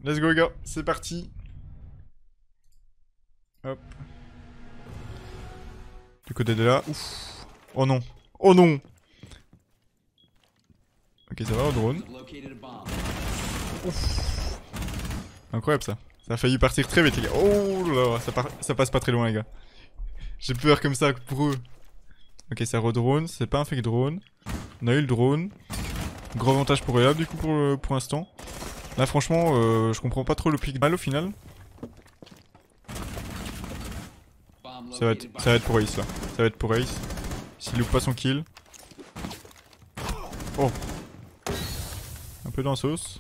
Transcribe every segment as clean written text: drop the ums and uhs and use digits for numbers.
Let's go les gars, c'est parti. Hop. Du côté de là. Ouf. Oh non. Oh non. Ok, ça va au drone. Ouf. Incroyable ça. Ça a failli partir très vite les gars. Oh là là, ça passe pas très loin les gars. J'ai peur comme ça pour eux. Ok, ça redrone, c'est pas un fake drone. On a eu le drone. Gros avantage pour Ella du coup pour l'instant. Là franchement, je comprends pas trop le pick mal au final. Ça va être pour Ace là. Ça va être pour Ace. S'il loupe pas son kill. Oh. Un peu dans la sauce.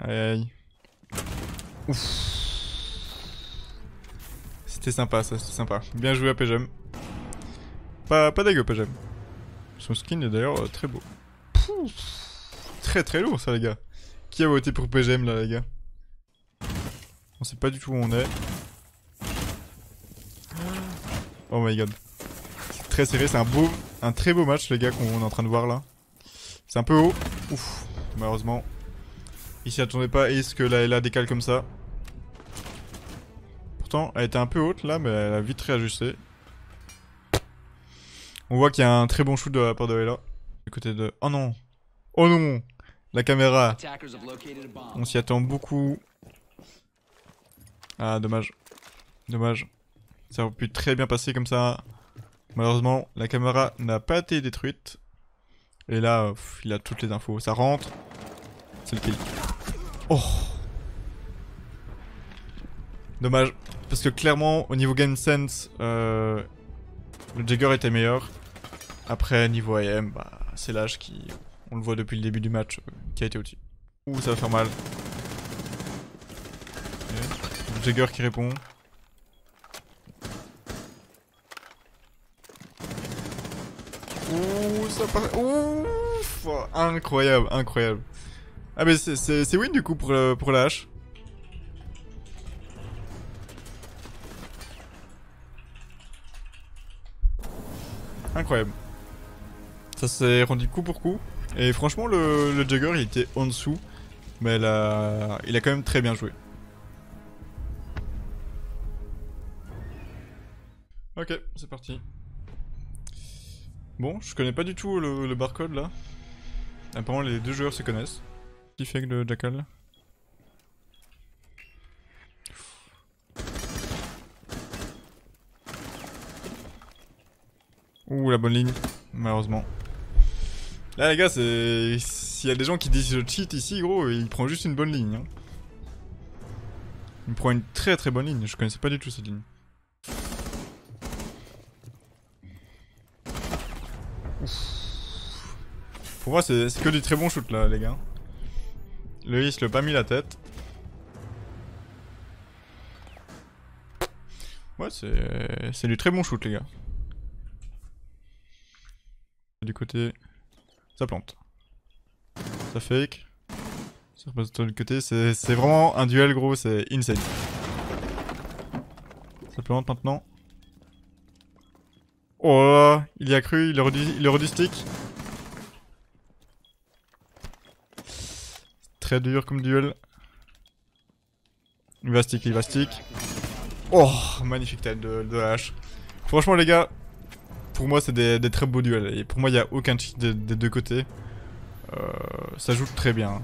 Aïe aïe. Ouf. C'était sympa ça, c'était sympa. Bien joué à PGM. Pas dégueu PGM. Son skin est d'ailleurs très beau. Pouf. Très lourd ça les gars. Qui a voté pour PGM là les gars? On sait pas du tout où on est. Oh my god. C'est très serré, c'est un très beau match les gars qu'on est en train de voir là. C'est un peu haut. Ouf. Malheureusement. Il s'y attendait pas et est-ce que la LA décale comme ça? Pourtant elle était un peu haute là mais elle a vite réajusté. On voit qu'il y a un très bon shoot de la part de LA. Du côté de... Oh non. Oh non. La caméra. On s'y attend beaucoup. Ah dommage. Dommage. Ça aurait pu très bien passer comme ça. Malheureusement, la caméra n'a pas été détruite. Et là, il a toutes les infos. Ça rentre. C'est le kill. Oh. Dommage. Parce que clairement, au niveau game sense, le Jagger était meilleur. Après, niveau AM, bah, c'est l'âge qui, on le voit depuis le début du match, qui a été au-dessus. Ouh, ça va faire mal. Okay. Le Jagger qui répond. Ouh, ça part... Ouf, incroyable, incroyable. Ah mais c'est win du coup pour la hache. Incroyable. Ça s'est rendu coup pour coup. Et franchement le Jagger il était en dessous. Mais là, il a quand même très bien joué. Ok, c'est parti. Bon, je connais pas du tout le barcode là. Apparemment les deux joueurs se connaissent. Qui fait que le Jackal? Ouh la bonne ligne, malheureusement. Là les gars, c'est... S'il y a des gens qui disent je cheat ici gros, il prend juste une bonne ligne. Hein. Il prend une très bonne ligne, je connaissais pas du tout cette ligne. Ouf. Pour moi c'est que du très bon shoot là les gars. Le Is l'a pas mis la tête. Ouais c'est du très bon shoot les gars. Du côté... Ça plante. Ça fake. Ça repasse de l'autre côté. C'est vraiment un duel gros, c'est insane. Ça plante maintenant. Oh là là, il y a cru, il aurait dû stick. Très dur comme duel. Il va stick, il va stick. Oh, magnifique tête de la hache. Franchement les gars, pour moi c'est des très beaux duels. Et pour moi il n'y a aucun cheat des deux côtés. Ça joue très bien.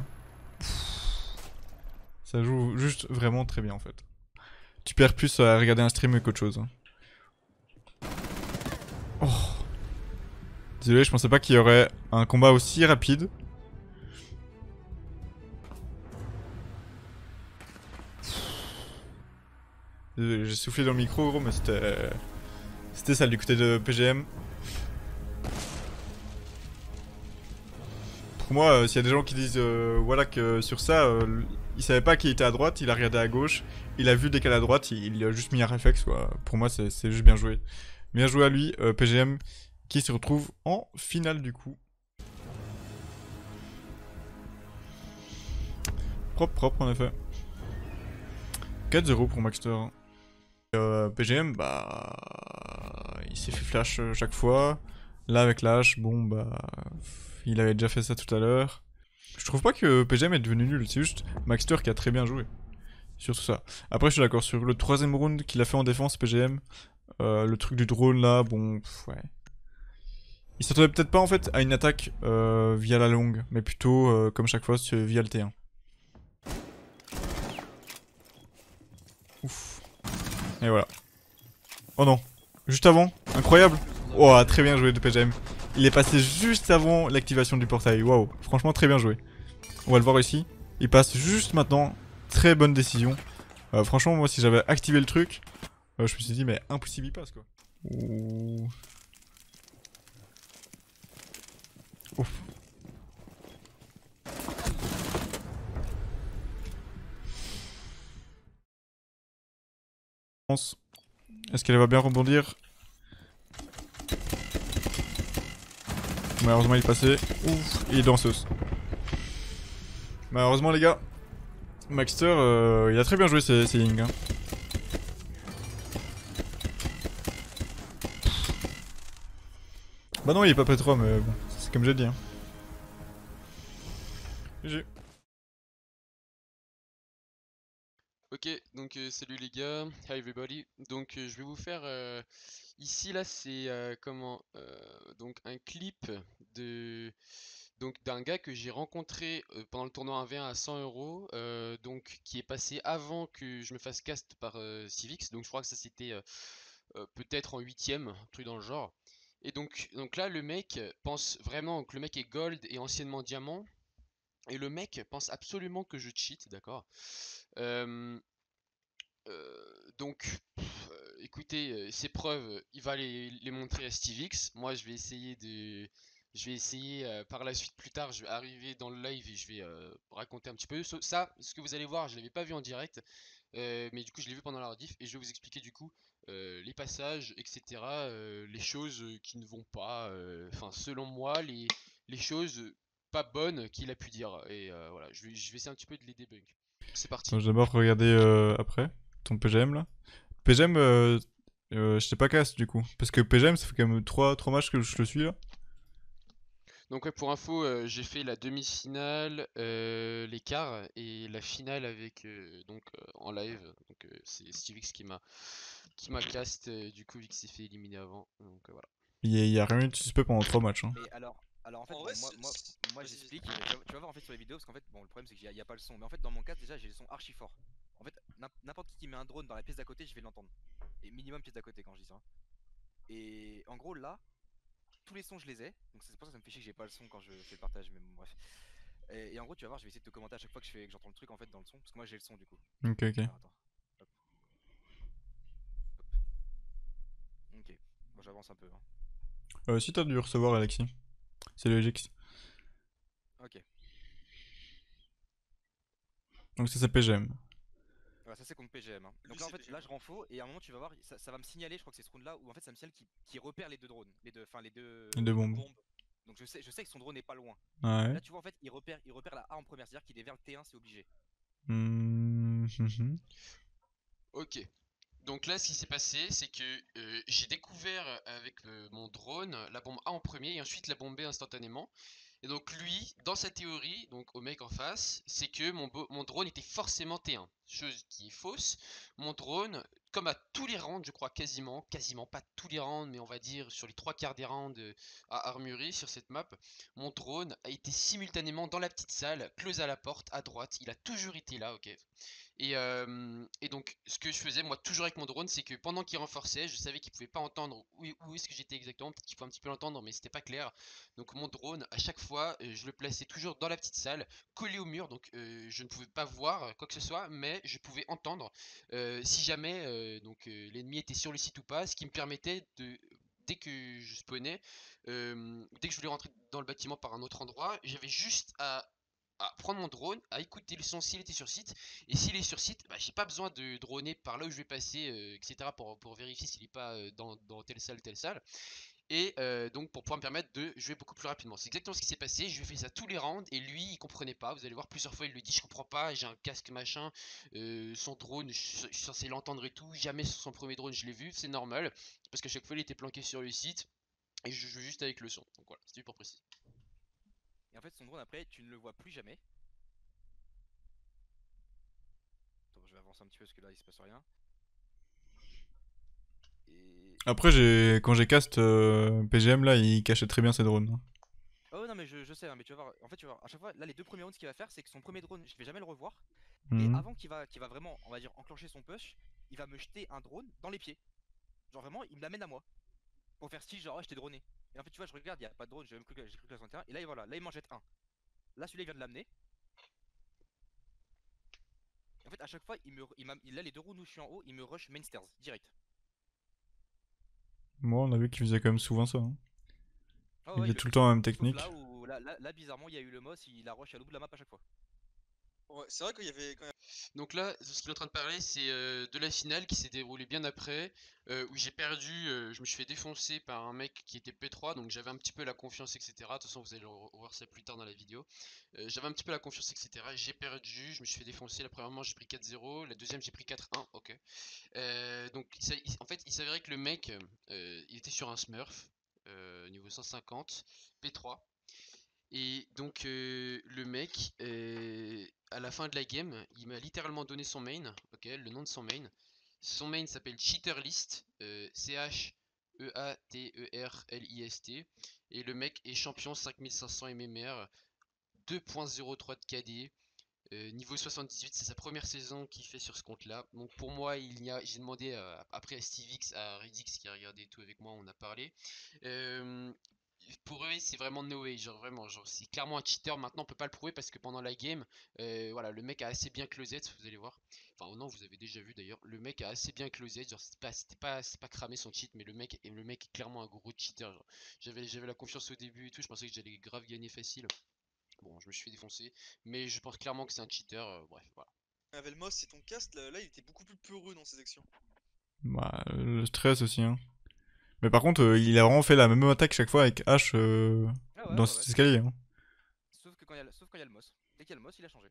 Ça joue juste vraiment très bien en fait. Tu perds plus à regarder un stream qu'autre chose. Oh. Désolé, je pensais pas qu'il y aurait un combat aussi rapide. Désolé, j'ai soufflé dans le micro gros, mais c'était ça du côté de PGM. Pour moi, s'il y a des gens qui disent voilà que sur ça, il savait pas qu'il était à droite, il a regardé à gauche, il a vu décaler à droite, il a juste mis un réflexe quoi. Pour moi c'est juste bien joué. Bien joué à lui, PGM, qui se retrouve en finale du coup. Propre en effet. 4-0 pour Maxter. PGM, bah... il s'est fait flash chaque fois. Là avec l'H, bon bah... il avait déjà fait ça tout à l'heure. Je trouve pas que PGM est devenu nul, c'est juste Maxter qui a très bien joué. Sur tout ça. Après, je suis d'accord, sur le troisième round qu'il a fait en défense, PGM, le truc du drone là, bon, ouais. Il s'attendait peut-être pas en fait à une attaque via la longue, mais plutôt, comme chaque fois, via le T1. Ouf. Et voilà. Oh non. Juste avant. Incroyable. Oh, très bien joué de PGM. Il est passé juste avant l'activation du portail. Waouh. Franchement, très bien joué. On va le voir ici. Il passe juste maintenant. Très bonne décision. Franchement, moi, si j'avais activé le truc, je me suis dit, mais impossible, il passe quoi. Ouh. Ouf. Est-ce qu'elle va bien rebondir? Malheureusement, il est passé. Ouf. Il est danseuse. Malheureusement, les gars. Maxter, il a très bien joué ses Ying. Hein. Bah non, il est pas P3, mais bon, c'est comme j'ai dit. Hein. GG. Ok, donc salut les gars, hi everybody. Donc je vais vous faire ici là c'est donc un clip de d'un gars que j'ai rencontré pendant le tournoi 1v1 à 100 euros, donc qui est passé avant que je me fasse cast par Civix. Donc je crois que ça c'était peut-être en huitième, un truc dans le genre. Et donc là le mec pense vraiment que le mec est gold et anciennement diamant. Et le mec pense absolument que je cheat, d'accord. Euh, Écoutez, ces preuves, il va les montrer à SteveX. Moi, je vais essayer par la suite plus tard. Je vais arriver dans le live et je vais raconter un petit peu. Ça, ce que vous allez voir, je l'avais pas vu en direct, mais du coup, je l'ai vu pendant la rediff et je vais vous expliquer du coup les passages, etc. Les choses qui ne vont pas. Enfin, selon moi, les choses pas bonnes qu'il a pu dire. Et voilà, je vais essayer un petit peu de les debunk. C'est Attends, parti. je vais d'abord regarder après ton PGM là. PGM, je t'ai pas casse du coup. Parce que PGM, ça fait quand même 3 matchs que je le suis là. Donc ouais, pour info, j'ai fait la demi-finale, les quarts et la finale avec en live. Donc c'est Stevix qui m'a cast du coup vu qu'il s'est fait éliminer avant. Donc voilà. Il y a rien eu de suspect pendant 3 matchs. Hein. Mais alors en fait, En bon, vrai, moi vas-y, vas-y. j'explique, mais tu vas voir en fait sur les vidéos, parce qu'en fait, bon, le problème c'est qu'il y a pas le son. Mais en fait, dans mon cas, déjà, j'ai le son archi fort. En fait, n'importe qui met un drone dans la pièce d'à côté, je vais l'entendre. Et minimum pièce d'à côté quand je dis ça. Et en gros, là, tous les sons, je les ai. Donc c'est pour ça que ça me fait chier que j'ai pas le son quand je fais le partage, mais bon, bref. Et en gros, tu vas voir, je vais essayer de te commenter à chaque fois que j'entends le truc en fait dans le son, parce que moi j'ai le son du coup. Ok, ok. Alors attends. Hop, hop. Ok. Bon, j'avance un peu. Hein. Si t'as dû recevoir Alexis. C'est logique. Ok. Donc ça s'appelle PGM. Voilà, ça c'est contre PGM. Hein. Donc Lui, là en c'est fait, là PGM. je rends faux et à un moment tu vas voir, ça va me signaler, je crois que c'est ce round là où en fait ça me signale qui repère les deux drones, Les deux les deux bombes. bombes. Donc je sais que son drone n'est pas loin. Et Ouais. là tu vois en fait il repère la A en première, c'est-à-dire qu'il est vers le T1, c'est obligé. Mhm. Ok. Donc là, ce qui s'est passé, c'est que j'ai découvert avec mon drone la bombe A en premier et ensuite la bombe B instantanément. Et donc lui, dans sa théorie, donc au mec en face, c'est que mon drone était forcément T1. Chose qui est fausse. Mon drone, comme à tous les rounds, je crois quasiment pas tous les rounds, mais on va dire sur les trois quarts des rounds à Armury sur cette map, mon drone a été simultanément dans la petite salle, close à la porte, à droite. Il a toujours été là, ok. Et donc, ce que je faisais, moi, toujours avec mon drone, c'est que pendant qu'il renforçait, je savais qu'il pouvait pas entendre où est-ce que j'étais exactement. Peut-être qu'il faut un petit peu l'entendre, mais c'était pas clair. Donc, mon drone, à chaque fois, je le plaçais toujours dans la petite salle, collé au mur. Donc, je ne pouvais pas voir quoi que ce soit, mais je pouvais entendre si jamais l'ennemi était sur le site ou pas, ce qui me permettait de. Dès que je spawnais, dès que je voulais rentrer dans le bâtiment par un autre endroit, j'avais juste à prendre mon drone, à écouter le son s'il était sur site. Et s'il est sur site, bah, j'ai pas besoin de droner par là où je vais passer, etc. pour vérifier s'il est pas dans telle salle. Et donc pour pouvoir me permettre de jouer beaucoup plus rapidement. C'est exactement ce qui s'est passé. Je lui ai fait ça tous les rounds et lui il comprenait pas. Vous allez voir plusieurs fois il lui dit je comprends pas, j'ai un casque machin, son drone, je suis censé l'entendre et tout. Jamais sur son premier drone je l'ai vu, c'est normal. Parce qu'à chaque fois il était planqué sur le site et je joue juste avec le son. Donc voilà, c'était pour préciser. Et en fait, son drone après, tu ne le vois plus jamais. Attends, je vais avancer un petit peu parce que là, il se passe rien. Et. Après, quand j'ai cast PGM, là, il cachait très bien ses drones, hein. Oh non, mais je sais, hein, mais tu vas voir. En fait, tu vas voir. À chaque fois, là, les 2 premiers rounds, ce qu'il va faire, c'est que son premier drone, je vais jamais le revoir. Et Mhm. avant qu'il va vraiment, on va dire, enclencher son push, il va me jeter un drone dans les pieds. Genre vraiment, il me l'amène à moi. Pour faire style, genre, ouais, je t'ai droné. Et en fait, tu vois, je regarde, il y a pas de drone, j'ai cru que la 61. Et là, voilà, là, il m'en jette un. Là, celui-là, il vient de l'amener. En fait, à chaque fois, il a les 2 rounds où je suis en haut, il me rush main stairs, direct. Moi, on a vu qu'il faisait quand même souvent ça, hein. Oh Il ouais, faisait il le tout le fait temps la souvent. même Sauf là technique. où, là, bizarrement, il y a eu le Moss, il a rush à l'autre bout de la map à chaque fois. Ouais, c'est vrai qu'il y avait quand même. Donc là, ce qu'il est en train de parler, c'est de la finale qui s'est déroulée bien après, où j'ai perdu, je me suis fait défoncer par un mec qui était P3, donc j'avais un petit peu la confiance, etc. De toute façon, vous allez voir ça plus tard dans la vidéo. J'avais un petit peu la confiance, etc. J'ai perdu, je me suis fait défoncer. La première manche, j'ai pris 4-0, la deuxième, j'ai pris 4-1, ok. Donc, en fait, il s'avérait que le mec, il était sur un Smurf, niveau 150, P3. Et donc le mec, à la fin de la game, il m'a littéralement donné son main, ok, le nom de son main. Son main s'appelle Cheaterlist, Cheaterlist. Et le mec est champion 5500 MMR, 2.03 de KD, niveau 78, c'est sa première saison qu'il fait sur ce compte-là. Donc pour moi, j'ai demandé après à SteveX, à Redix qui a regardé tout avec moi, on a parlé. Euh, pour eux, c'est vraiment no way, genre vraiment, genre c'est clairement un cheater. Maintenant, on peut pas le prouver parce que pendant la game, voilà, le mec a assez bien closed, vous allez voir. Enfin, non, vous avez déjà vu d'ailleurs. Le mec a assez bien closed, genre c'est pas cramé son cheat, mais le mec est clairement un gros cheater. Genre. J'avais la confiance au début et tout, je pensais que j'allais grave gagner facile. Bon, je me suis fait défoncer, mais je pense clairement que c'est un cheater. Bref, voilà. Avec le Moss, c'est ton cast, là, il était beaucoup plus peureux dans ses actions. Bah, le stress aussi, hein. Mais par contre, il a vraiment fait la même attaque chaque fois avec H Ah ouais, dans ouais, cet ouais. escalier, hein. Sauf quand il y a le Moss. Dès qu'il y a le Moss, il a changé.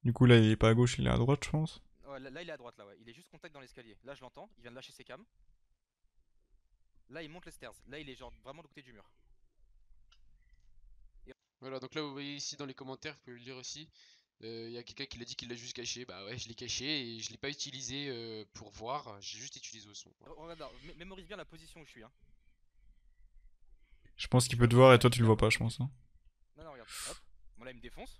Du coup, là, il est pas à gauche, il est à droite, je pense. Ouais, là, il est à droite, là, ouais. Il est juste contact dans l'escalier. Là, je l'entends, il vient de lâcher ses cams. Là, il monte les stairs. Là, il est genre vraiment de côté du mur. Et... Voilà, donc là, vous voyez ici dans les commentaires, vous pouvez le lire aussi. Il y a quelqu'un qui l'a dit qu'il l'a juste caché. Bah ouais, je l'ai caché et je l'ai pas utilisé pour voir. J'ai juste utilisé au son. Voilà. Regarde, là, mémorise bien la position où je suis, hein. Je pense qu'il Tu peut vois, te moi, je voir suis et là, toi, je tu suis le là, vois moi. pas, je pense, hein. Non, non, regarde. Hop. Bon, là, il me défonce.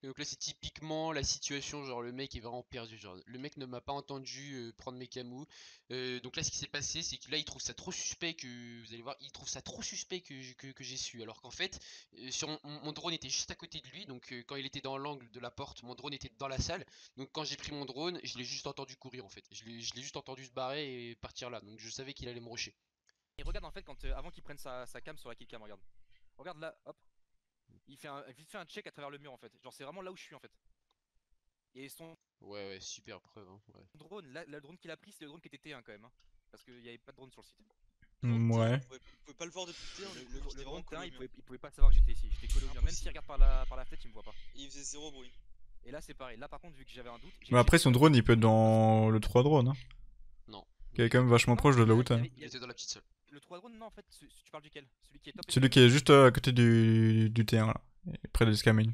Et donc là, c'est typiquement la situation, genre le mec est vraiment perdu. Genre, le mec ne m'a pas entendu prendre mes camous. Donc là, ce qui s'est passé, c'est que là, il trouve ça trop suspect que, vous allez voir, il trouve ça trop suspect que j'ai su. Alors qu'en fait, sur mon drone était juste à côté de lui. Donc quand il était dans l'angle de la porte, mon drone était dans la salle. Donc quand j'ai pris mon drone, je l'ai juste entendu courir en fait. Je l'ai juste entendu se barrer et partir là. Donc je savais qu'il allait me rusher. Et regarde, en fait, avant qu'il prenne sa cam sur la killcam, regarde. Regarde là, hop. Vite fait un check à travers le mur, en fait. Genre, c'est vraiment là où je suis, en fait. Et son Ouais, ouais, super preuve. Hein, ouais. drone, là, le drone qu'il a pris, c'est le drone qui était T1 quand même, hein. Parce qu'il n'y avait pas de drone sur le site. Le drone T1, Ouais. il pouvait pas le voir depuis le T1, du coup, il Le était vraiment drone collé T1, au mur. il pouvait pas savoir que j'étais ici. J'étais collé au mur. Même s'il Impossible. regarde par la fenêtre, il me voit pas. Et il faisait zéro bruit. Et là, c'est pareil. Là, par contre, vu que j'avais un doute, Mais après, j'ai son fait drone, il peut être le drone parce dans le 3 drone, hein. Non, Qui est quand même vachement non, proche de là où il y t'es. avait, il était dans la petite salle. le 3 drone, non, en fait, tu parles duquel? Celui qui est top et Celui top. qui est juste à côté du T1, là. Près de l'escamine.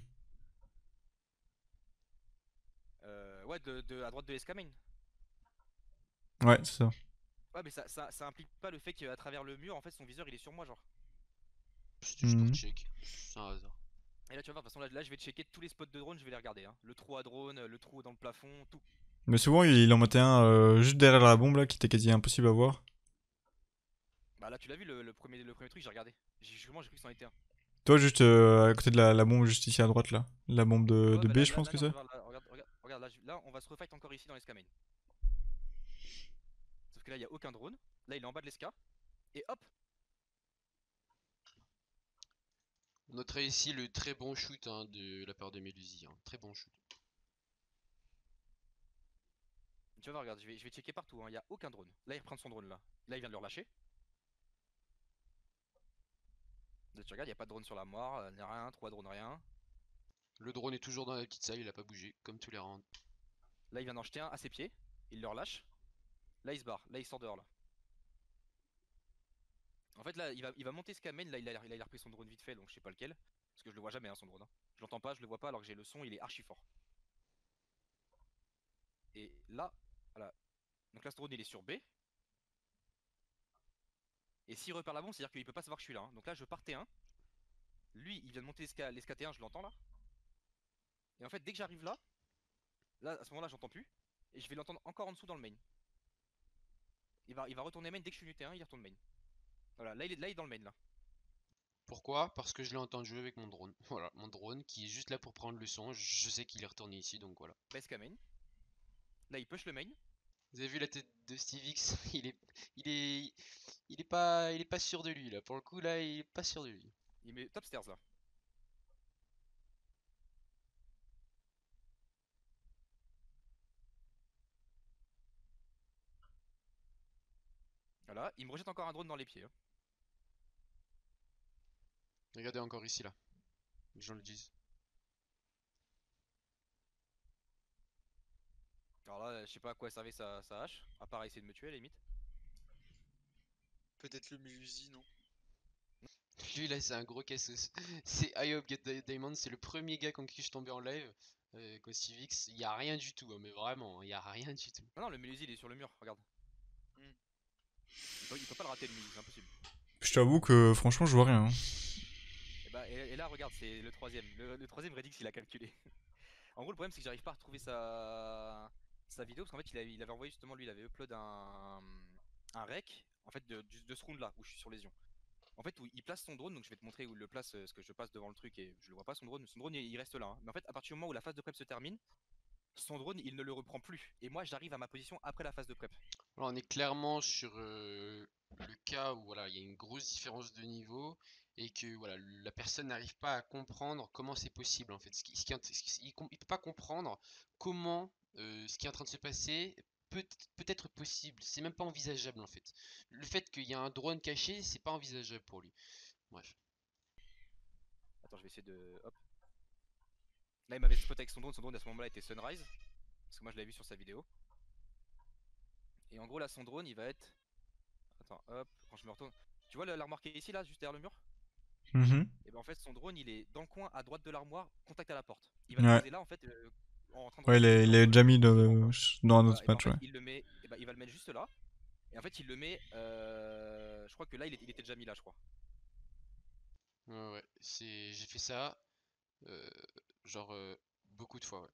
Ouais, à droite de SK main. Ouais, c'est ça. Ouais, mais ça implique pas le fait qu'à travers le mur, en fait, son viseur il est sur moi, genre. C'était juste pour Mhm. check. C'est un hasard. Et là, tu vois, de toute façon, là, je vais checker tous les spots de drone, je vais les regarder, hein. Le trou à drone, le trou dans le plafond, tout. Mais souvent, il en mettait un juste derrière la bombe, là, qui était quasi impossible à voir. Bah là, tu l'as vu, le premier truc, j'ai regardé. Justement, j'ai cru que c'en était un. Toi, juste à côté de la bombe, juste ici à droite, là. La bombe Ouais, de bah B, je pense que non, c'est. regarde, là, on va se refight encore ici dans l'esca main. Sauf que là, il y a aucun drone. Là, il est en bas de l'esca. Et hop! On notera ici le très bon shoot hein, de la part de Melusi. Hein. Très bon shoot. Tu vas voir, regarde, je vais checker partout, hein. Il y a aucun drone. Là, il reprend son drone là. Là, il vient de le relâcher. Là, tu regardes, il n'y a pas de drone sur la moire, rien, 3 drones, rien. Le drone est toujours dans la petite salle, il a pas bougé, comme tous les rounds. Là, il vient d'en jeter un à ses pieds. Il le relâche. Là, il se barre. Là, il sort dehors là. En fait là il va monter Scamen, là il a repris son drone vite fait donc je sais pas lequel. Parce que je le vois jamais hein, son drone. Hein. Je l'entends pas, je le vois pas alors que j'ai le son, il est archi fort. Et là, voilà. Donc là ce drone il est sur B. Et s'il repère la bombe, c'est à dire qu'il peut pas savoir que je suis là. Hein. Donc là je pars T1. Lui il vient de monter les SK1, je l'entends là. Et en fait dès que j'arrive là, à ce moment là j'entends plus. Et je vais l'entendre encore en dessous dans le main. Il va retourner main dès que je suis du T1, il retourne main. Voilà, là il est dans le main là. Pourquoi? Parce que je l'ai entendu avec mon drone. Voilà, mon drone qui est juste là pour prendre le son. Je sais qu'il est retourné ici, donc voilà. SK main. Là il push le main. Vous avez vu la tête de SteveX? Il est, il est pas sûr de lui là. Pour le coup là, il est pas sûr de lui. Il met top stairs là. Voilà, il me rejette encore un drone dans les pieds. Hein. Regardez encore ici là. Les gens le disent. Alors là, je sais pas à quoi servait sa hache, à part essayer de me tuer à la limite. Peut-être le Melusi, non? Lui là, c'est un gros cassos. C'est IOP Get Diamond, c'est le premier gars contre qui je suis tombé en live. SteveX, il y a rien du tout, hein, mais vraiment, il y a rien du tout. Non, non, le Melusi il est sur le mur, regarde. Hmm. Il peut pas le rater le Melusi, c'est impossible. Je t'avoue que franchement, je vois rien. Hein. Et là, regarde, c'est le troisième. Le troisième Redix il a calculé. En gros, le problème c'est que j'arrive pas à retrouver sa vidéo parce qu'en fait, il avait envoyé justement, lui, il avait upload un rec en fait de ce round là où je suis sur lésion. En fait, où il place son drone, donc je vais te montrer où il le place, parce que je passe devant le truc et je le vois pas son drone. Son drone il reste là. Hein. Mais en fait, à partir du moment où la phase de prep se termine, son drone il ne le reprend plus. Et moi, j'arrive à ma position après la phase de prep. Là, on est clairement sur le cas où voilà, il y a une grosse différence de niveau et que voilà, la personne n'arrive pas à comprendre comment c'est possible en fait. Il peut pas comprendre comment ce qui est en train de se passer peut être possible. C'est même pas envisageable en fait. Le fait qu'il y a un drone caché, c'est pas envisageable pour lui. Bref. Attends, je vais essayer de. Hop. Là, il m'avait spoté avec son drone à ce moment-là était Sunrise. Parce que moi, je l'avais vu sur sa vidéo. Et en gros, là, son drone, il va être. Attends, hop, quand je me retourne. Tu vois l'armoire qui est ici, là, juste derrière le mur? Mhm. Et ben en fait, son drone, il est dans le coin à droite de l'armoire, contact à la porte. Il va le Ouais. poser là, en fait, en train de Ouais, regarder il est déjà mis dans un autre Voilà, et ben en match, fait, ouais. il le met. Et ben, il va le mettre juste là. Et en fait, il le met. Je crois que là, il était déjà mis là, je crois. Ouais, ouais. J'ai fait ça euh, genre beaucoup de fois. Ouais.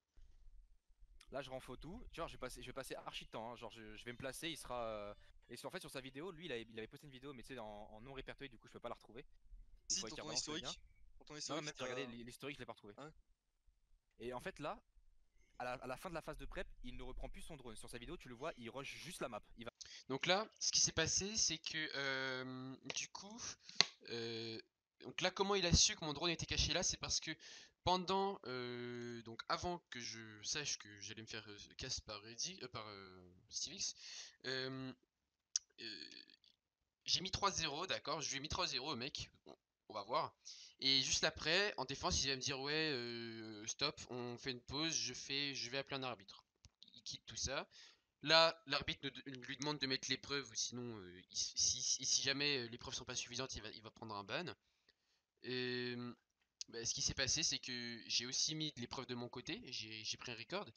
Là, je renfo tout. Tu vois, je vais passer archi de temps. Hein. Genre, je vais me placer. Il sera. Et en fait, sur sa vidéo, lui, il avait posté une vidéo, mais tu sais, en non répertorié, du coup, je peux pas la retrouver. Il Si, faudrait dans qu'il ton rebalance le lien. historique. Dans ton Non, historique, même, j'ai regardé l'historique, je l'ai pas retrouvé. Hein. Et en fait, là, à la fin de la phase de prep, il ne reprend plus son drone. Sur sa vidéo, tu le vois, il rush juste la map. Il va. Donc là, ce qui s'est passé, c'est que du coup, euh, donc là, comment il a su que mon drone était caché là, c'est parce que pendant, donc avant que je sache que j'allais me faire casse par SteveX, euh, euh, j'ai mis 3-0, d'accord, je lui ai mis 3-0 au mec, bon, on va voir. Et juste après, en défense, il va me dire ouais, stop, on fait une pause, je vais appeler un arbitre. Il quitte tout ça. Là, l'arbitre lui demande de mettre les preuves, sinon, si jamais les preuves sont pas suffisantes, il va prendre un ban. Et bah, ce qui s'est passé, c'est que j'ai aussi mis les preuves de mon côté, j'ai pris un record,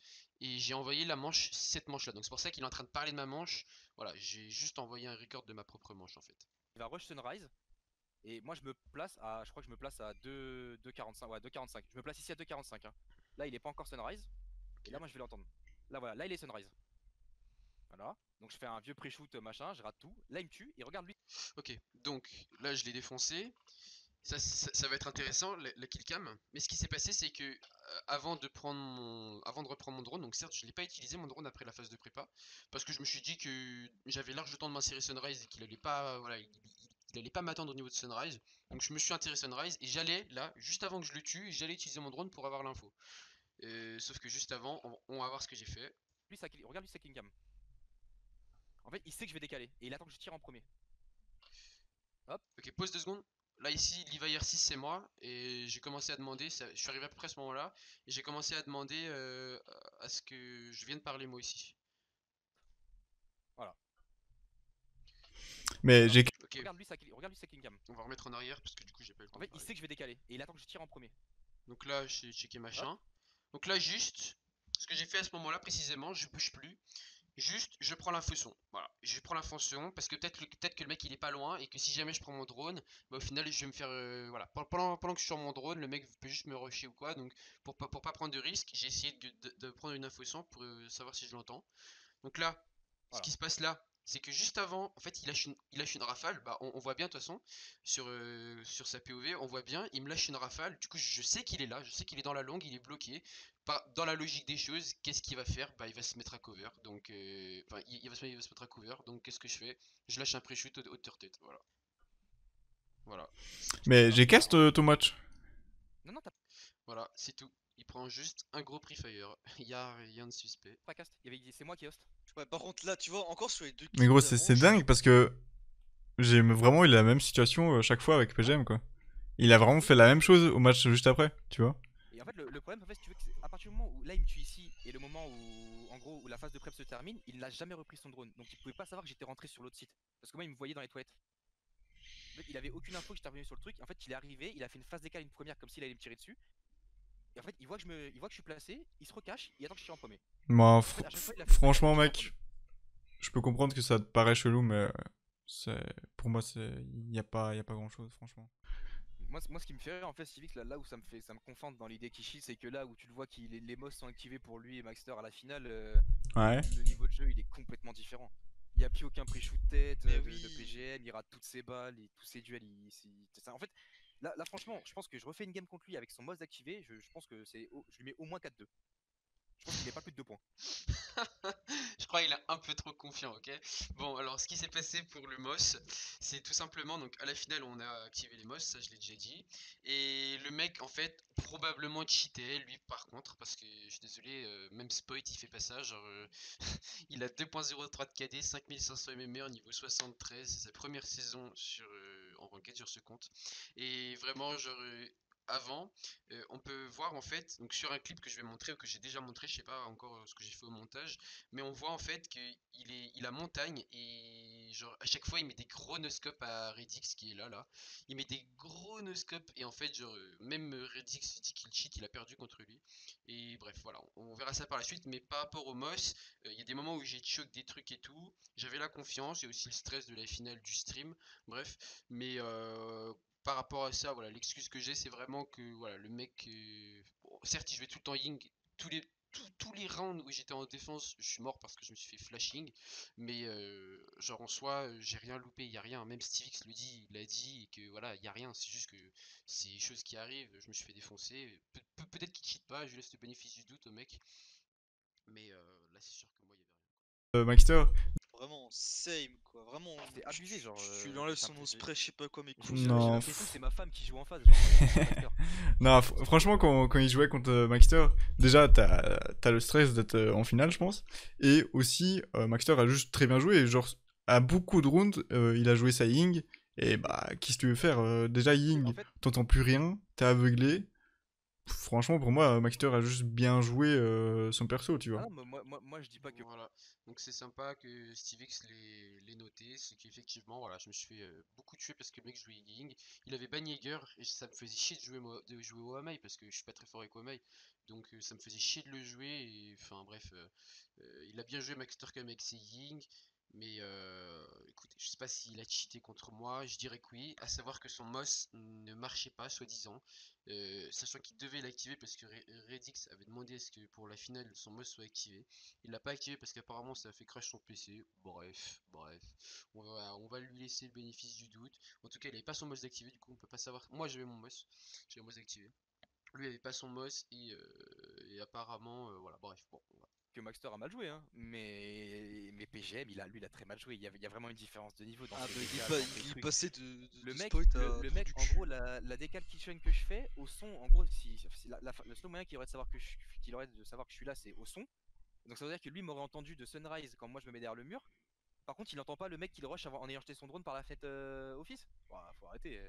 et j'ai envoyé cette manche-là. Donc c'est pour ça qu'il est en train de parler de ma manche. Voilà, j'ai juste envoyé un record de ma propre manche en fait. Il va rush Sunrise. Et moi je me place à. Je crois que je me place à 2,45. Ouais, 2,45. Je me place ici à 2,45. Hein. Là il est pas encore Sunrise. Et là moi je vais l'entendre. Là voilà, là il est Sunrise. Voilà. Donc je fais un vieux pre-shoot machin, je rate tout. Là il me tue et regarde lui. Ok, donc là je l'ai défoncé. Ça va être intéressant, la killcam. Mais ce qui s'est passé, c'est que avant de reprendre mon drone, donc certes, je l'ai pas utilisé mon drone après la phase de prépa, parce que je me suis dit que j'avais large le temps de m'insérer Sunrise et qu'il allait pas, voilà, il allait pas m'attendre au niveau de Sunrise. Donc je me suis intéressé Sunrise et j'allais là, juste avant que je le tue, j'allais utiliser mon drone pour avoir l'info. Sauf que juste avant, on va voir ce que j'ai fait. Regarde lui sa killcam. En fait il sait que je vais décaler et il attend que je tire en premier. Hop. Ok, pause 2 secondes. Là ici, Levi 6 c'est moi et j'ai commencé à demander, je suis arrivé à peu près à ce moment-là, et j'ai commencé à demander à ce que je vienne parler moi aussi. Voilà. Mais j'ai Ok. Ok, Regarde lui sa kill cam. on va remettre en arrière parce que du coup j'ai pas eu le temps En fait, de il parler. sait que je vais décaler et il attend que je tire en premier. Donc là, j'ai checké machin. Donc là, juste, ce que j'ai fait à ce moment-là précisément, je bouge plus. Juste, je prends l'info son. Voilà, je prends l'info son parce que peut-être que le mec il est pas loin et que si jamais je prends mon drone, bah, au final je vais me faire. Voilà, pendant que je suis sur mon drone, le mec peut juste me rusher ou quoi. Donc pour pas prendre de risque, j'ai essayé de prendre une info son pour savoir si je l'entends. Donc là, ce Voilà. qui se passe là, c'est que juste avant, en fait, il lâche une rafale. Bah, on voit bien de toute façon sur sa POV, on voit bien, il me lâche une rafale. Du coup, je sais qu'il est là, je sais qu'il est dans la longue, il est bloqué. Dans la logique des choses, qu'est-ce qu'il va faire? Bah, il va se mettre à cover. Donc, enfin, il va se mettre à cover. Donc, qu'est-ce que je fais? Je lâche un pré-shoot hauteur tête. Voilà. Voilà. C'est tout. Mais Alors, j'ai cast ton match. Non, non, t'as Voilà, c'est tout. Il prend juste un gros pre-fire. Il y a rien de suspect. pas cast. C'est moi qui host. Ouais, par contre, là, tu vois, encore sur les 2 Mais kills gros, d'avant, c'est je dingue suis- parce que j'ai vraiment eu la même situation chaque fois avec PGM, quoi. Il a vraiment fait la même chose au match juste après, tu vois. Et en fait, le problème, en fait, si tu veux, que à partir du moment où là il me tue ici et le moment où, en gros, où la phase de prep se termine, il n'a jamais repris son drone. Donc il pouvait pas savoir que j'étais rentré sur l'autre site. Parce que moi, il me voyait dans les toilettes. En fait, il avait aucune info que j'étais revenu sur le truc. En fait, il est arrivé, il a fait une phase d'écart, une première, comme s'il allait me tirer dessus. Et en fait, il voit que je suis placé, il se recache, il attend que je tire en premier. Moi, En fait, à chaque fois, il a fait ça, il franchement, attend que je tire en mec, premier. je peux comprendre que ça te paraît chelou, mais pour moi, y a pas grand chose, franchement. Moi, ce qui me fait rire en fait, Civic, là où ça me conforte dans l'idée qu'il chie, c'est que là où tu le vois que les MOS sont activés pour lui et Maxter à la finale, Ouais. le niveau de jeu il est complètement différent. Il n'y a plus aucun pre-shoot tête Mais de oui. PGM, il rate toutes ses balles, tous ses duels. En fait, là, franchement, je pense que je refais une game contre lui avec son MOS activé, je pense que je lui mets au moins 4-2. Je pense qu'il met pas plus de 2 points. Je crois qu'il est un peu trop confiant, ok? Bon, alors ce qui s'est passé pour le MOS, c'est tout simplement, donc à la finale on a activé les MOS, ça je l'ai déjà dit. Et le mec en fait probablement cheatait, lui par contre, parce que je suis désolé, même Spoit il fait pas ça, genre il a 2.03 de KD, 5500 MMR, niveau 73, c'est sa première saison en ranked sur ce compte. Et vraiment genre avant, on peut voir en fait, donc sur un clip que je vais montrer ou que j'ai déjà montré, je sais pas encore ce que j'ai fait au montage, mais on voit en fait qu'il a montagne et genre à chaque fois il met des gros noscopes à Redix qui est là, il met des gros noscopes et en fait genre même Redix dit qu'il cheat, il a perdu contre lui et bref voilà, on verra ça par la suite, mais par rapport au MOS, il y a des moments où j'ai choqué des trucs et tout, j'avais la confiance et aussi le stress de la finale du stream, bref, mais par rapport à ça, voilà, l'excuse que j'ai, c'est vraiment que voilà, le mec, bon, certes, il jouait tout le temps Ying, tous les rounds où j'étais en défense, je suis mort parce que je me suis fait flashing, mais genre en soi, j'ai rien loupé, il y a rien. Même Stevix le dit, il l'a dit, et que voilà, il y a rien. C'est juste que c'est des choses qui arrivent. Je me suis fait défoncer. Peut-être qu'il cheat pas, je laisse le bénéfice du doute au mec, mais là, c'est sûr que moi, il y avait rien. Maxter, Vraiment, same quoi. Vraiment, C'est abusé, genre. tu lui enlèves son spray, je sais pas quoi, mais J'ai couilles. Non, l'impression que c'est ma femme qui joue en face. Genre, Maxter. non, franchement, quand il jouait contre Maxter, déjà, t'as le stress d'être en finale, je pense. Et aussi, Maxter a juste très bien joué. Et genre, à beaucoup de rounds, il a joué sa Ying. Et bah, qu'est-ce que tu veux faire déjà, En Ying, fait, t'entends plus rien, t'es aveuglé. Franchement, pour moi, Maxter a juste bien joué son perso, tu vois. ah non, moi je dis pas que. Voilà, donc c'est sympa que SteveX l'ait noté, c'est qu'effectivement, voilà, je me suis fait beaucoup tuer parce que le mec jouait Ying, il avait ban Jäger et ça me faisait chier de jouer au Amai parce que je suis pas très fort avec Amai, donc ça me faisait chier de le jouer, et enfin bref, il a bien joué Maxter quand même avec ses Ying, mais écoute, je sais pas s'il a cheaté contre moi, je dirais que oui, à savoir que son MOS ne marchait pas, soi-disant, sachant qu'il devait l'activer parce que Redix avait demandé à ce que pour la finale son MOS soit activé. Il l'a pas activé parce qu'apparemment ça a fait crash son PC. Bref, on va lui laisser le bénéfice du doute. En tout cas, il avait pas son MOS activé, du coup on peut pas savoir. Moi j'avais mon MOS, j'avais mon MOS activé. Lui avait pas son MOS et apparemment voilà, bref, bon. Voilà. Que Maxter a mal joué, hein. Mais PGM, lui, il a très mal joué. Il y a vraiment une différence de niveau dans Ah ses bah décals, dans ses il est trucs. passé Le de mec, spoil à le trou mec, du en cul. gros, la décale kitchen que je fais au son, en gros, si le seul moyen qu'il aurait de savoir qu'il aurait de savoir que je suis là, c'est au son. Donc ça veut dire que lui m'aurait entendu de Sunrise quand moi je me mets derrière le mur. Par contre, il n'entend pas le mec qui le rush en ayant jeté son drone par la fenêtre office. Ouah, faut arrêter.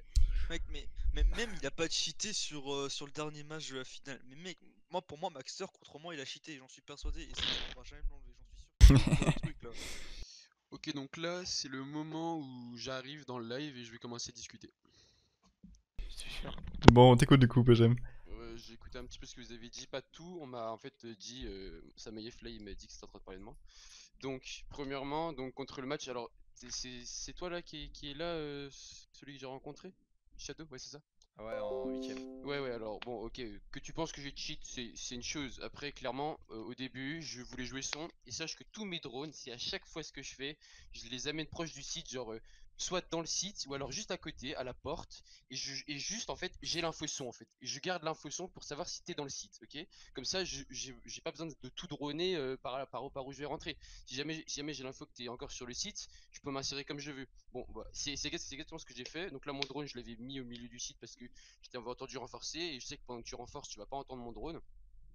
Mec, même il a pas cheaté sur le dernier match de la finale. Mais mec, pour moi, Maxter contre moi il a cheaté, j'en suis persuadé. Et ça, on va jamais me l'enlever, j'en suis sûr. Il y a un truc là. Ok, donc là, c'est le moment où j'arrive dans le live et je vais commencer à discuter. Je te jure. Bon, on t'écoute du coup, PGM. J'ai écouté un petit peu ce que vous avez dit, pas tout. On m'a en fait dit, Samayev là, il m'a dit que c'était en train de parler de moi. Donc, premièrement, donc contre le match, alors c'est toi là qui est là, celui que j'ai rencontré? Shadow, ouais, c'est ça? Ouais, en 8ème. Ouais, alors bon, ok, que tu penses que j'ai cheat, c'est une chose. Après, clairement, au début, je voulais jouer son, et sache que tous mes drones, c'est à chaque fois ce que je fais, je les amène proche du site, genre, soit dans le site, ou alors juste à côté, à la porte, et juste, en fait, j'ai l'info son, en fait. Et je garde l'info son pour savoir si t'es dans le site, ok? Comme ça, j'ai pas besoin de tout droner par où je vais rentrer. Si jamais j'ai l'info que t'es encore sur le site, je peux m'insérer comme je veux. Bon, bah, c'est exactement ce que j'ai fait. Donc là, mon drone, je l'avais mis au milieu du site parce que je t'avais entendu renforcer et je sais que pendant que tu renforces, tu vas pas entendre mon drone.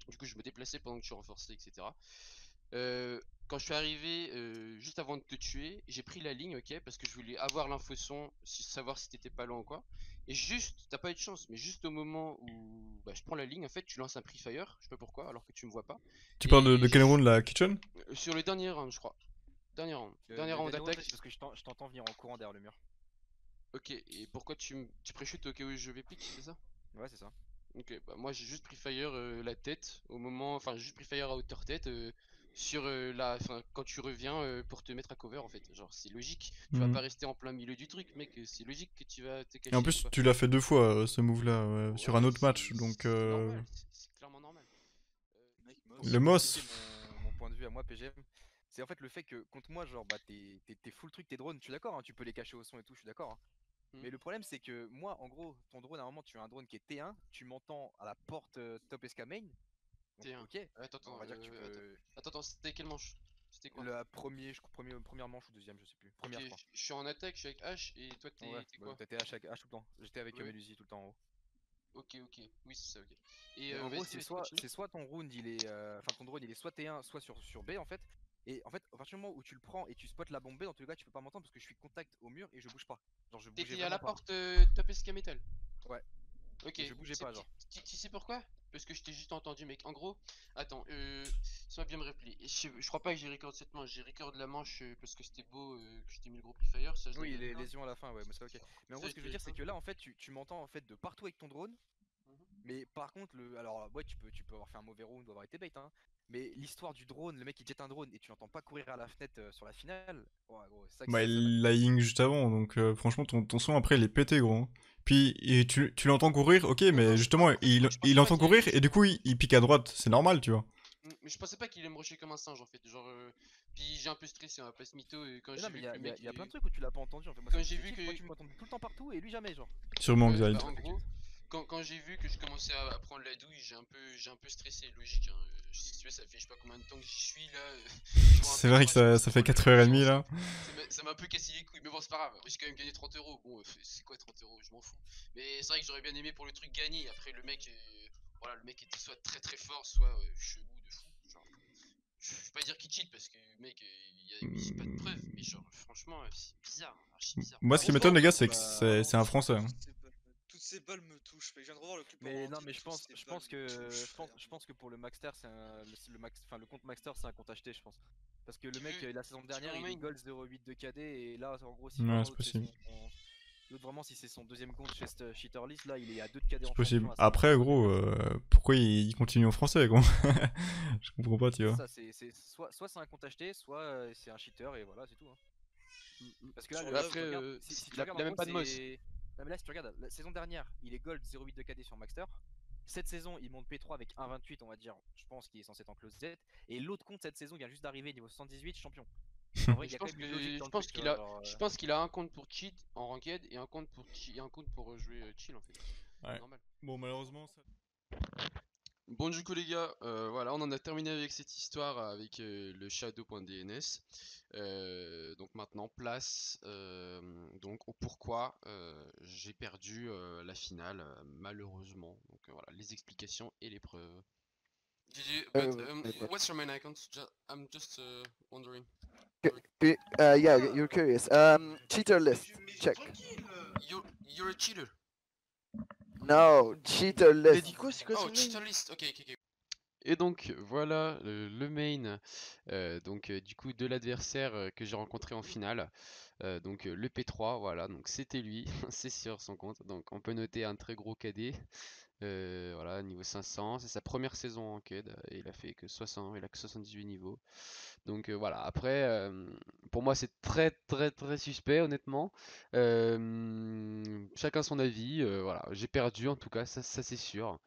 Du coup, je me déplaçais pendant que tu renforçais, etc. Quand je suis arrivé juste avant de te tuer, j'ai pris la ligne, ok, parce que je voulais avoir l'info son, savoir si t'étais pas loin ou quoi. Et juste, t'as pas eu de chance, mais juste au moment où bah, je prends la ligne, en fait, tu lances un pre-fire, je sais pas pourquoi, alors que tu me vois pas. Tu parles Et de quel round, la kitchen? sur le dernier round, je crois. Dernier Le round dernier round, d'attaque. c'est parce que je t'entends venir en courant derrière le mur. Ok, et pourquoi tu pré-shoot au cas où je vais pique, c'est ça? Ouais, c'est ça. Ok, bah moi j'ai juste pris fire la tête au moment, enfin j'ai juste pris fire à hauteur tête sur enfin quand tu reviens pour te mettre à cover en fait. Genre c'est logique, tu vas Hmm. pas rester en plein milieu du truc, mec. C'est logique que tu vas te Et en cacher ou plus, quoi. tu l'as fait 2 fois, ce move-là, sur un Ouais, autre match, donc c'est normal, c'est clairement normal. Mec, Donc, le pour Moss. expliquer mon point de vue à moi, PGM, c'est en fait le fait que contre moi, genre, bah, t'es full truc, tes drones, je suis d'accord, hein, tu peux les cacher au son et tout, je suis d'accord, hein. Hmm. Mais le problème, c'est que moi, en gros, ton drone, à un moment, tu as un drone qui est T1, tu m'entends à la porte top SK main, donc T1. ok, on Attends, va dire que tu peux. attends, c'était quelle manche? C'était quoi? La première manche ou deuxième, je sais plus. Ok, Première, je crois. je suis en attaque, je suis avec H et toi Ouais, t'es bah, quoi? t'étais H tout le temps. J'étais avec Ouais. Melusi tout le temps en haut. Ok, oui c'est ça, ok. Et Et en gros, vas-y, continue. c'est soit ton round, il est, enfin ton drone, il est soit T1, soit sur B en fait. Et en fait, à partir du moment où tu le prends et tu spots la bombe B, dans tous les cas, tu peux pas m'entendre parce que je suis contact au mur et je bouge pas. Genre, je bougeais T'étais à vraiment la pas. porte top SK Metal. Ouais, Ok, et je bougeais pas, genre. tu sais pourquoi? Parce que je t'ai juste entendu, mec. En gros, attends, ça va bien me rappeler. Je crois pas que j'ai record cette manche, j'ai record la manche parce que c'était beau, que je t'ai mis le gros pre-fire, ça je Oui, l'avais les record. lésions à la fin, ouais, mais c'est ok. Mais en Ça gros, je ce que je l'ai veux dire, c'est record. que là, en fait, tu m'entends en fait de partout avec ton drone. Mhm. Mais par contre, alors ouais, tu peux avoir fait un mauvais round ou avoir été bait, hein. Mais l'histoire du drone, le mec il jette un drone et tu l'entends pas courir à la fenêtre sur la finale. Ouais, gros, c'est ça que Bah, ça m'a. il l'a ying juste avant, donc franchement, ton son après, il est pété, gros, hein. Puis, et tu l'entends courir, ok, Non, mais justement, en fait, je pensais il pas entend qu'il allait me courir, et rusher du coup, il pique à droite, c'est normal, tu vois. mais je pensais pas qu'il allait me rusher comme un singe en fait. Genre, puis j'ai un peu stressé, on va pas se mytho, quand Mais non, j'ai mais vu il y que a, le y a- mec. y a plein de trucs où tu l'as pas entendu en fait. Moi, c'est Quand ça qui me j'ai fait vu tilt. que. Moi, tu m'entends tout le temps partout et lui jamais, genre. Sûrement, Ouais, Xyde. bah en gros, quand j'ai vu que je commençais à prendre la douille, j'ai un peu stressé, logique. Hein. Si tu veux, ça fait je sais pas combien de temps que j'y suis là. Je vois un C'est peu vrai que 3 je commence ça à fait prendre 4h30, là. ça m'a un peu cassé les couilles, mais bon, c'est pas grave. J'ai quand même gagné 30 euros. Bon, c'est quoi 30 euros? Je m'en fous. Mais c'est vrai que j'aurais bien aimé pour le truc gagner. Après, le mec, voilà, le mec était soit très très fort, soit chelou de fou. Genre, je vais pas dire qu'il cheat parce que, mec, j'ai pas de preuves, mais genre, franchement, c'est bizarre, hein, archi bizarre. Moi, ce qui Après, m'étonne, les gars, bon, c'est que bah. c'est un Français, hein. Toutes ces balles me touchent. Fait que je viens de revoir le clip en Mais non, ralenti, mais toutes ces je balles pense me que touchent, je frère. pense que pour le Maxter, c'est le max, enfin le compte Maxter, c'est un compte acheté, je pense. Parce que le Tu mec, veux, la saison tu veux dernière, mon il est main? gold 0,8 de KD et là, en gros, si Ouais, vraiment c'est possible. l'autre vraiment si c'est son deuxième compte chez cette cheater list, là, il est à 2 de KD C'est en possible. champion à Après, 55 gros, 000. pourquoi il continue en français, gros? Je comprends pas, tu C'est vois. ça, soit c'est un compte acheté, soit c'est un cheater et voilà, c'est tout, hein. Parce que là, Sur Mais si l'œuvre, après, tu regardes, si tu regardes il en a même gros, pas de moss. c'est. Non, mais là, si tu regardes, la saison dernière, il est gold 0,8 de KD sur Maxter. Cette saison, il monte P3 avec 1,28, on va dire. Je pense qu'il est censé être en close Z. Et l'autre compte cette saison vient juste d'arriver niveau 78, champion. Donc en vrai, Mais il y a quand même une logique dans je le pense truc, tu qu'il vois. a, Genre, je pense qu'il a un compte pour cheat en ranked et un compte pour jouer chill en fait. Ouais. Normal. Bon, malheureusement, ça... Bon du coup les gars, voilà, on en a terminé avec cette histoire avec le shadow.dns. Donc maintenant place donc au pourquoi j'ai perdu la finale malheureusement. Donc voilà les explications et les preuves. GG, but what's your main account? I'm just wondering. Yeah, you're curious. Cheater list. Check. You're a cheater. No, cheater il a list. dit quoi? C'est quoi Oh, son cheater main? list. Ok. Et donc voilà le main du coup de l'adversaire que j'ai rencontré en finale. Le P3, voilà, donc c'était lui, c'est sur son compte. Donc on peut noter un très gros KD. Voilà, niveau 500, c'est sa première saison en CUD, et il a fait que 60, il a que 78 niveaux. Donc voilà, après, pour moi c'est très très très suspect honnêtement. Chacun son avis, voilà, j'ai perdu en tout cas, ça c'est sûr.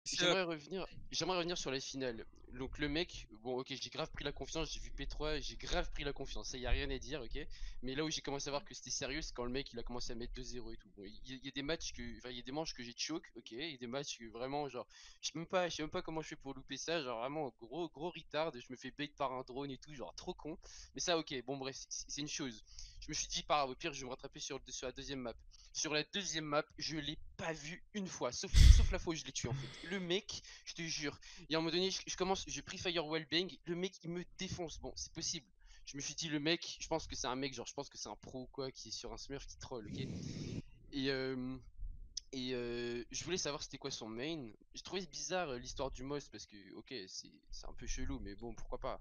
J'aimerais revenir sur la finale. Donc le mec, bon ok, j'ai grave pris la confiance, j'ai vu P3, j'ai grave pris la confiance, ça y a rien à dire, ok. Mais là où j'ai commencé à voir que c'était sérieux, c'est quand le mec il a commencé à mettre 2-0 et tout. Bon, il y a des matchs que, enfin il y a des manches que j'ai choke, ok, il y a des matchs que vraiment genre, je sais même pas comment je fais pour louper ça, genre vraiment gros retard, je me fais bait par un drone et tout, genre trop con. Mais ça ok, bon bref, c'est une chose. Je me suis dit au pire je vais me rattraper sur la deuxième map. Sur la deuxième map, je l'ai pas vu une fois, sauf la fois où je l'ai tué en fait. Le mec, je te jure, et à un moment donné, je commence, j'ai pris Firewall Bang, le mec il me défonce. Bon, c'est possible. Je me suis dit, le mec, je pense que c'est un mec, genre, je pense que c'est un pro ou quoi, qui est sur un smurf qui troll, ok. Et, je voulais savoir c'était quoi son main. J'ai trouvé bizarre l'histoire du Moss parce que, ok, c'est un peu chelou, mais bon, pourquoi pas.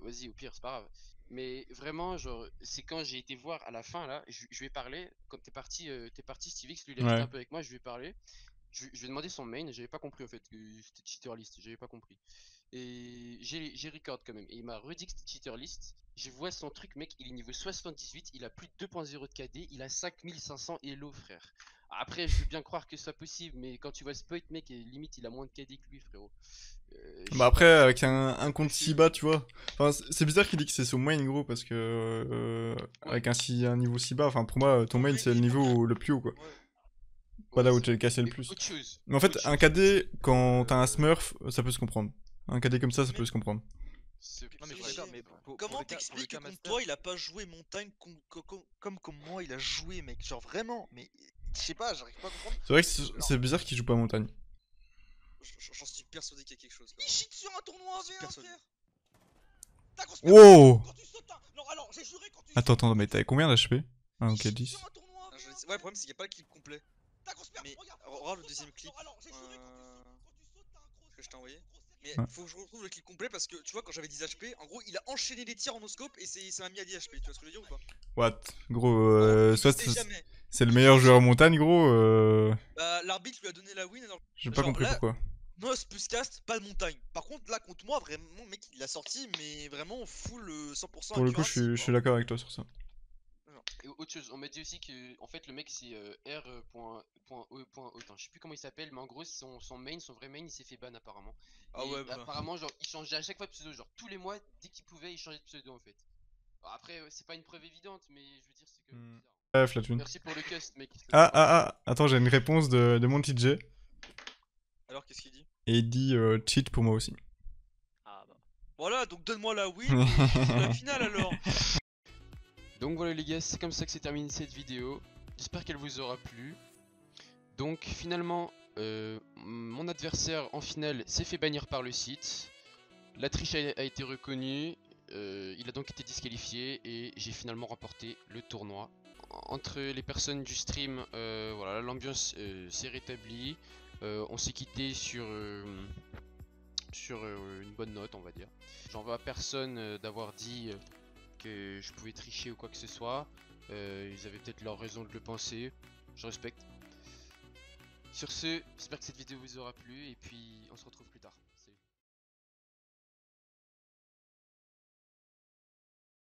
Vas-y, au pire, c'est pas grave. Mais vraiment, genre, c'est quand j'ai été voir à la fin là, je lui ai parlé. Quand t'es parti, Stevix, lui il est resté Ouais. un peu avec moi, je lui ai parlé. Je lui ai demandé son main, j'avais pas compris en fait que c'était cheater list, j'avais pas compris. Et j'ai record quand même, et il m'a redit que c'était cheater list. Je vois son truc, mec, il est niveau 78, il a plus de 2.0 de KD, il a 5500 Elo, frère. Après, je veux bien croire que ce soit possible, mais quand tu vois Spoit, mec, limite il a moins de KD que lui, frérot. Je Bah sais après, pas. avec un compte si bas, tu vois. Enfin, c'est bizarre qu'il dit que c'est son main, gros, parce que. Ouais. Avec un niveau si bas, enfin, pour moi, ton main, Oui, c'est le mais niveau après, le plus haut, quoi. ouais. Pas Ouais, là où c'est tu es vrai. cassé le Mais plus. autre chose. Mais en fait, Autre un chose. KD, quand t'as un Euh, smurf, ça peut se comprendre. Un KD comme ça Mais peut se comprendre. Non, mais je suis Mais d'accord, mais comment pour le t'expliques que cas contre master, toi il a pas joué montagne comme moi il a joué, mec? Genre vraiment, mais je sais pas, j'arrive pas à comprendre. C'est vrai que Alors, c'est bizarre qu'il joue pas montagne. j'en suis persuadé qu'il y a quelque chose. Il cheat sur un tournoi J'en suis V1, persuadé. frère. T'as grosse Wow! quand tu sautes un... Non, alors, j'ai juré quand tu Attends, sautes... attends, mais t'avais combien d'HP? Ah, Il ok, cheat 10. sur un tournoi Ah, V1, ouais, le problème c'est qu'il n'y a pas le clip complet. T'as grosse merde, Mais regarde. regarde le deuxième clip Non, alors, j'ai juré quand tu sautes, t'as un gros... que je t'ai envoyé. Mais Ouais. faut que je retrouve le clip complet parce que tu vois, quand j'avais 10 HP, en gros il a enchaîné les tirs en no-scope et ça m'a mis à 10 HP. Tu vois ce que je veux dire ou pas? What? Gros, Voilà, il soit visait jamais. c'est le Il meilleur visait joueur jamais. montagne, gros. Bah, l'arbitre lui a donné la win. Alors... J'ai pas Genre compris là, pourquoi. Nos plus cast, pas de montagne. Par contre, là, contre moi, vraiment, mec, il l'a sorti, mais vraiment full 100% Pour le coup, accuracy, je quoi. suis d'accord avec toi sur ça. Et autre chose, on m'a dit aussi que en fait le mec c'est R.E.O. Je sais plus comment il s'appelle, mais en gros son main, son vrai main, il s'est fait ban apparemment. Ah Et ouais, bah. apparemment genre il changeait à chaque fois de pseudo, genre tous les mois dès qu'il pouvait il changeait de pseudo en fait. Alors, après c'est pas une preuve évidente, mais je veux dire c'est que bizarre. Ouais, Flatoon. Merci pour le cust mec. Attends, j'ai une réponse de mon TJ. Alors, qu'est-ce qu'il dit? Et il dit cheat pour moi aussi. Ah bah. Voilà, donc donne-moi la win et je joue la finale alors. Donc voilà les gars, c'est comme ça que s'est terminée cette vidéo. J'espère qu'elle vous aura plu. Donc finalement, mon adversaire en finale s'est fait bannir par le site. La triche a été reconnue. Il a donc été disqualifié et j'ai finalement remporté le tournoi. Entre les personnes du stream, voilà, l'ambiance s'est rétablie. On s'est quitté sur une bonne note, on va dire. J'en veux à personne d'avoir dit que je pouvais tricher ou quoi que ce soit. Ils avaient peut-être leur raison de le penser. Je respecte. Sur ce, j'espère que cette vidéo vous aura plu et puis on se retrouve plus tard.